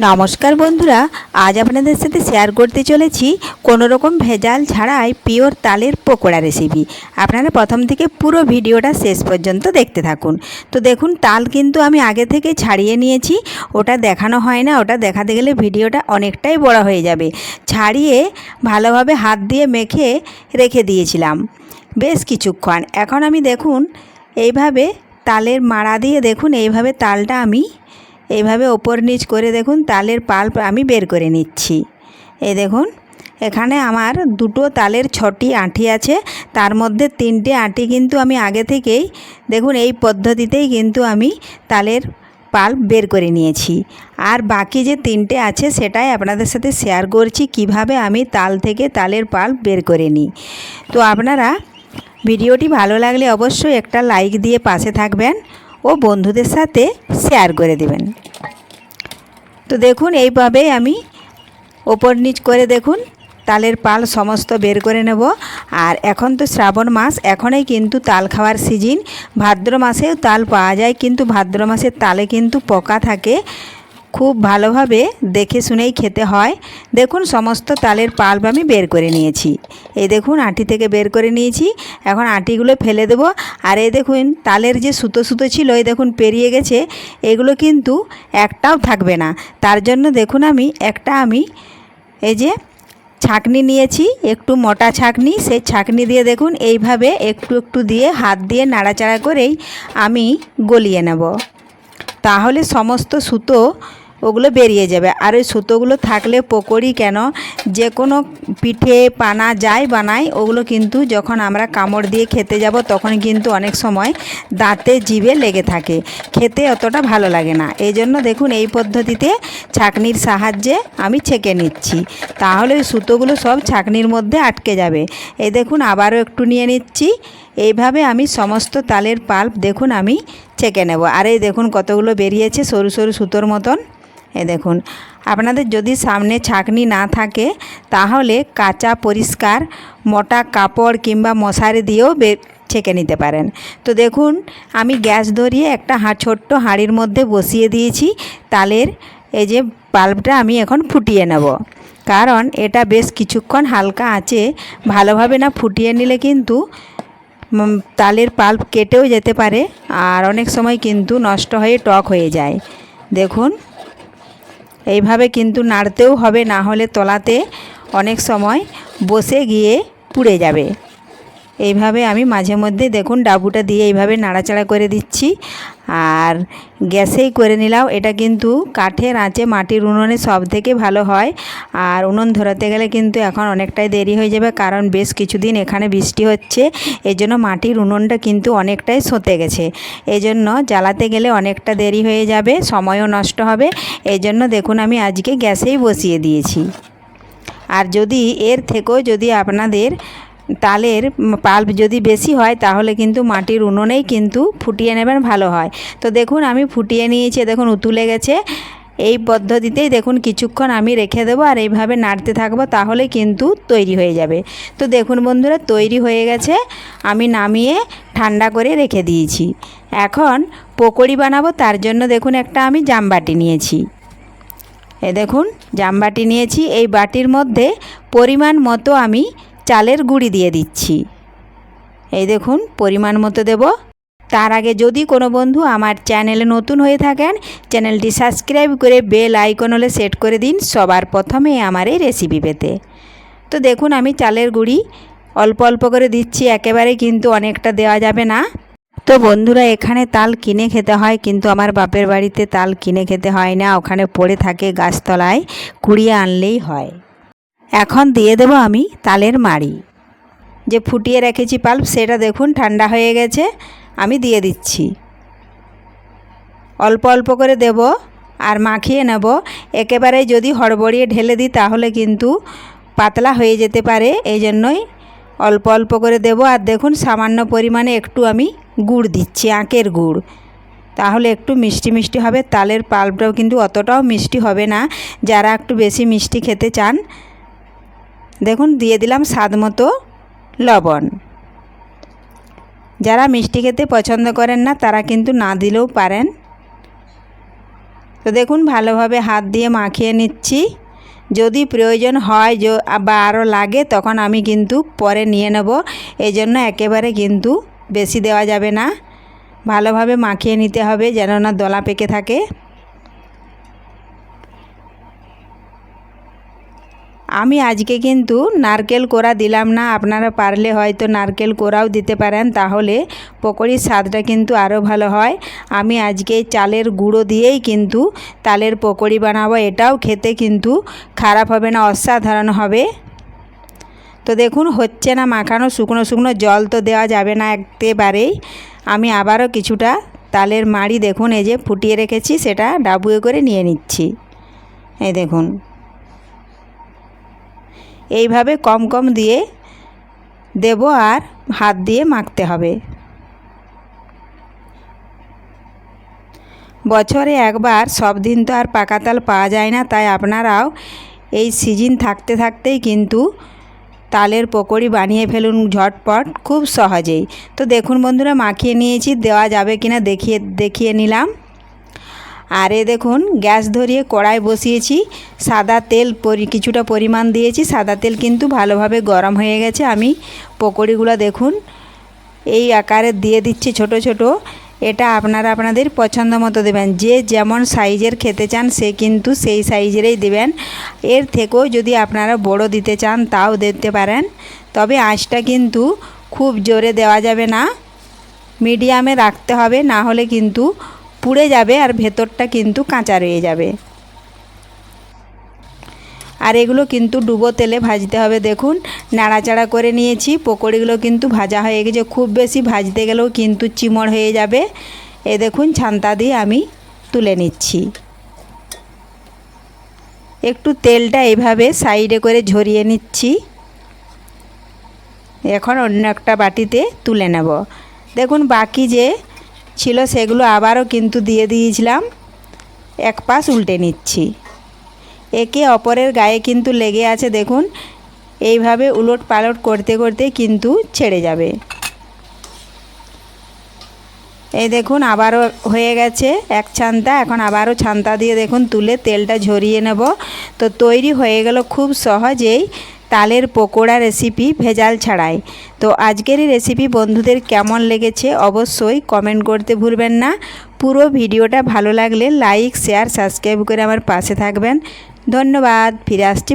নমস্কার বন্ধুরা, আজ আপনাদের সাথে শেয়ার করতে চলেছি কোনো রকম ভেজাল ছাড়াই পিওর তালের পকোড়া রেসিপি। আপনারা প্রথম থেকে পুরো ভিডিওটা শেষ পর্যন্ত দেখতে থাকুন। তো দেখুন, তাল কিন্তু আমি আগে থেকে ছাড়িয়ে নিয়েছি। ওটা দেখানো হয় না, ওটা দেখাতে গেলে ভিডিওটা অনেকটাই বড় হয়ে যাবে। ছাড়িয়ে ভালোভাবে হাত দিয়ে মেখে রেখে দিয়েছিলাম বেশ কিছুক্ষণ। এখন আমি দেখুন এইভাবে তালের মাড়া দিয়ে দেখুন এইভাবে তালটা আমি এইভাবে ওপর নিচ করে দেখুন তালের পাল্প আমি বের করে নিচ্ছি। এই দেখুন, এখানে আমার দুটো তালের 6টি আঁটি আছে, তার মধ্যে 3টে আঁটি কিন্তু আমি আগে থেকেই দেখুন এই পদ্ধতিতেই কিন্তু আমি তালের পাল্প বের করে নিয়েছি। আর বাকি যে 3টে আছে সেটাই আপনাদের সাথে শেয়ার করছি কিভাবে আমি তাল থেকে তালের পাল্প বের করে নিই। তো আপনারা ভিডিওটি ভালো লাগলে অবশ্যই একটা লাইক দিয়ে পাশে থাকবেন ও বন্ধুদের সাথে শেয়ার করে দেবেন। তো দেখুন এইভাবেই আমি ওপর নিচ করে দেখুন তালের পাল সমস্ত বের করে নেব। আর এখন তো শ্রাবণ মাস, এখনই কিন্তু তাল খাওয়ার সিজন। ভাদ্র মাসেও তাল পাওয়া যায়, কিন্তু ভাদ্র মাসের তালে কিন্তু পোকা থাকে, খুব ভালোভাবে দেখে শুনেই খেতে হয়। দেখুন সমস্ত তালের পাল্প আমি বের করে নিয়েছি। এই দেখুন আঁটি থেকে বের করে নিয়েছি। এখন আঁটিগুলো ফেলে দেব। আর এই দেখুন তালের যে সুতো সুতো ছিল এই দেখুন পেরিয়ে গেছে, এগুলো কিন্তু একটাও থাকবে না। তার জন্য দেখুন আমি এই যে ছাঁকনি নিয়েছি, একটু মোটা ছাঁকনি, সেই ছাঁকনি দিয়ে দেখুন এইভাবে একটু একটু দিয়ে হাত দিয়ে নাড়াচাড়া করেই আমি গলিয়ে নেব। তাহলে সমস্ত সুতো ওগুলো বেরিয়ে যাবে। আর ওই সুতোগুলো থাকলে পকোড়ি কেন যে কোনো পিঠে পানা যাই বানাই, ওগুলো কিন্তু যখন আমরা কামড় দিয়ে খেতে যাব তখন কিন্তু অনেক সময় দাঁতে জিভে লেগে থাকে, খেতে অতটা ভালো লাগে না। এই জন্য দেখুন এই পদ্ধতিতে ছাঁকনির সাহায্যে আমি ছেঁকে নিচ্ছি, তাহলে ওই সুতোগুলো সব ছাঁকনির মধ্যে আটকে যাবে। এই দেখুন আবারও একটু নিয়ে নিচ্ছি। এইভাবে আমি সমস্ত তালের পাল্প দেখুন আমি ছেঁকে নেব। আর এই দেখুন কতগুলো বেরিয়েছে সরু সরু সুতোর মতন। এই দেখুন, আপনাদের যদি সামনে ছাঁকনি না থাকে তাহলে কাঁচা পরিষ্কার মোটা কাপড় কিংবা মশারি দিয়েও ছেঁকে নিতে পারেন। তো দেখুন আমি গ্যাস ধরিয়ে একটা ছোট্ট হাঁড়ির মধ্যে বসিয়ে দিয়েছি তালের এই যে পাল্পটা আমি এখন ফুটিয়ে নেব। কারণ এটা বেশ কিছুক্ষণ হালকা আঁচে ভালোভাবে না ফুটিয়ে নিলে কিন্তু তালের পাল্প কেটেও যেতে পারে, আর অনেক সময় কিন্তু নষ্ট হয়ে টক হয়ে যায়। দেখুন এইভাবে কিন্তু নাড়তেও হবে, না হলে তলাতে অনেক সময় বসে গিয়ে পুড়ে যাবে। এইভাবে আমি মাঝে মধ্যে দেখুন ডাবুটা দিয়ে এইভাবে নাড়াচাড়া করে দিচ্ছি। আর গ্যাসেই করে নিলাম, এটা কিন্তু কাঠের আঁচে মাটির উনুনে সব থেকে ভালো হয়। আর উনুন ধরাতে গেলে কিন্তু এখন অনেকটাই দেরি হয়ে যাবে, কারণ বেশ কিছুদিন এখানে বৃষ্টি হচ্ছে, এই জন্য মাটির উনুনটা কিন্তু অনেকটাই সতে গেছে। এই জন্য জ্বালাতে গেলে অনেকটা দেরি হয়ে যাবে, সময়ও নষ্ট হবে। এই জন্য দেখুন আমি আজকে গ্যাসেই বসিয়ে দিয়েছি। আর যদি এর থেকেও যদি আপনাদের তালের পাল্প যদি বেশি হয় তাহলে কিন্তু মাটির উনুনেই কিন্তু ফুটিয়ে নেবেন, ভালো হয়। তো দেখুন আমি ফুটিয়ে নিয়েছি, দেখুন উতুলে গেছে। এই পদ্ধতিতেই দেখুন কিছুক্ষণ আমি রেখে দেবো আর এইভাবে নাড়তে থাকবো, তাহলে কিন্তু তৈরি হয়ে যাবে। তো দেখুন বন্ধুরা তৈরি হয়ে গেছে, আমি নামিয়ে ঠান্ডা করে রেখে দিয়েছি। এখন পকোড়ি বানাবো, তার জন্য দেখুন একটা আমি জামবাটি নিয়েছি। এই দেখুন জামবাটি নিয়েছি, এই বাটির মধ্যে পরিমাণ মতো আমি চালের গুঁড়ি দিয়ে দিচ্ছি। এই দেখুন পরিমাণ মতো দেব। তার আগে যদি কোনো বন্ধু আমার চ্যানেলে নতুন হয়ে থাকেন, চ্যানেলটি সাবস্ক্রাইব করে বেল আইকন হলে সেট করে দিন সবার প্রথমে আমার এই রেসিপি পেতে। তো দেখুন আমি চালের গুঁড়ি অল্প অল্প করে দিচ্ছি, একেবারে কিন্তু অনেকটা দেওয়া যাবে না। তো বন্ধুরা এখানে তাল কিনে খেতে হয়, কিন্তু আমার বাপের বাড়িতে তাল কিনে খেতে হয় না, ওখানে পড়ে থাকে গাছতলায়, কুড়িয়ে আনলেই হয়। এখন দিয়ে দেব আমি তালের মাড়ি, যে ফুটিয়ে রেখেছি পাল্প, সেটা দেখুন ঠান্ডা হয়ে গেছে, আমি দিয়ে দিচ্ছি। অল্প অল্প করে দেব আর মাখিয়ে নেব। একেবারে যদি হড়বড়িয়ে ঢেলে দিই তাহলে কিন্তু পাতলা হয়ে যেতে পারে, এই জন্যই অল্প অল্প করে দেব। আর দেখুন সামান্য পরিমাণে একটু আমি গুড় দিচ্ছি, আখের গুড়, তাহলে একটু মিষ্টি মিষ্টি হবে। তালের পাল্পটাও কিন্তু অতটাও মিষ্টি হবে না, যারা একটু বেশি মিষ্টি খেতে চান। দেখুন দিয়ে দিলাম স্বাদ মতো লবণ। যারা মিষ্টি খেতে পছন্দ করেন না তারা কিন্তু না দিলেও পারেন। তো দেখুন ভালোভাবে হাত দিয়ে মাখিয়ে নিচ্ছি। যদি প্রয়োজন হয় বা আরও লাগে তখন আমি কিন্তু পরে নিয়ে নেব। এই জন্য একেবারে কিন্তু বেশি দেওয়া যাবে না, ভালোভাবে মাখিয়ে নিতে হবে যেন না দলা পেকে থাকে। আমি আজকে কিন্তু নারকেল কোড়া দিলাম না, আপনারা পারলে হয়তো নারকেল কোড়াও দিতে পারেন, তাহলে পকোড়ির স্বাদটা কিন্তু আরও ভালো হয়। আমি আজকে চালের গুঁড়ো দিয়েই কিন্তু তালের পকোড়ি বানাবো। এটাও খেতে কিন্তু খারাপ হবে না, অসাধারণ হবে। তো দেখুন হচ্ছে না মাখানো, শুকনো শুকনো, জল তো দেওয়া যাবে না একেবারেই। আমি আবারও কিছুটা তালের মাড়ি দেখুন এই যে ফুটিয়ে রেখেছি, সেটা ডাবুয়ে করে নিয়ে নিচ্ছি। এই দেখুন এইভাবে কম কম দিয়ে দেব আর হাত দিয়ে মাখতে হবে। বছরে একবার, সব দিন তো আর পাকা তাল পাওয়া যায় না, তাই আপনারাও এই সিজন থাকতে থাকতেই কিন্তু তালের পকোড়ি বানিয়ে ফেলুন ঝটপট, খুব সহজেই। তো দেখুন বন্ধুরা মাখিয়ে নিয়েছি, দেওয়া যাবে কিনা দেখিয়ে নিলাম। আর এ দেখুন গ্যাস ধরিয়ে কড়াই বসিয়েছি, সাদা তেল কিছুটা পরিমাণ দিয়েছি। সাদা তেল কিন্তু ভালোভাবে গরম হয়ে গেছে। আমি পকোড়িগুলো দেখুন এই আকারে দিয়ে দিচ্ছি ছোট ছোট। এটা আপনারা আপনাদের পছন্দ মতো দেবেন, যে যেমন সাইজের খেতে চান সে কিন্তু সেই সাইজেরই দেবেন। এর থেকেও যদি আপনারা বড় দিতে চান তাও দিতে পারেন, তবে আঁচটা কিন্তু খুব জোরে দেওয়া যাবে না, মিডিয়ামে রাখতে হবে, না হলে কিন্তু পুড়ে যাবে আর ভেতরটা কিন্তু কাঁচা রয়ে যাবে। আর এগুলো কিন্তু ডুবো তেলে ভাজতে হবে। দেখুন নাড়াচাড়া করে নিয়েছি, পকোড়িগুলো কিন্তু ভাজা হয়ে গেছে। খুব বেশি ভাজতে গেলেও কিন্তু চিমড় হয়ে যাবে। এই দেখুন ছান্তা দিয়ে আমি তুলে নিচ্ছি। একটু তেলটা এইভাবে সাইডে করে ঝরিয়ে নিচ্ছি। এখন অন্য একটা বাটিতে তুলে নেব। দেখুন বাকি যে ছিল সেগুলো আবারও কিন্তু দিয়ে দিয়েছিলাম, এক পাশ উল্টে নিচ্ছি। একে অপরের গায়ে কিন্তু লেগে আছে, দেখুন এইভাবে উলট পালট করতে করতে কিন্তু ছেড়ে যাবে। এই দেখুন আবারও হয়ে গেছে এক ছান্তা। এখন আবারও ছান্তা দিয়ে দেখুন তুলে তেলটা ঝরিয়ে নেব। তো তৈরি হয়ে গেল খুব সহজেই তালের পকোড়া রেসিপি ভেজাল ছাড়াই। তো আজকের এই রেসিপি বন্ধুদের কেমন লেগেছে অবশ্যই কমেন্ট করতে ভুলবেন না। পুরো ভিডিওটা ভালো লাগলে লাইক শেয়ার সাবস্ক্রাইব করে আমার পাশে থাকবেন। ধন্যবাদ। ফিরে আসছি।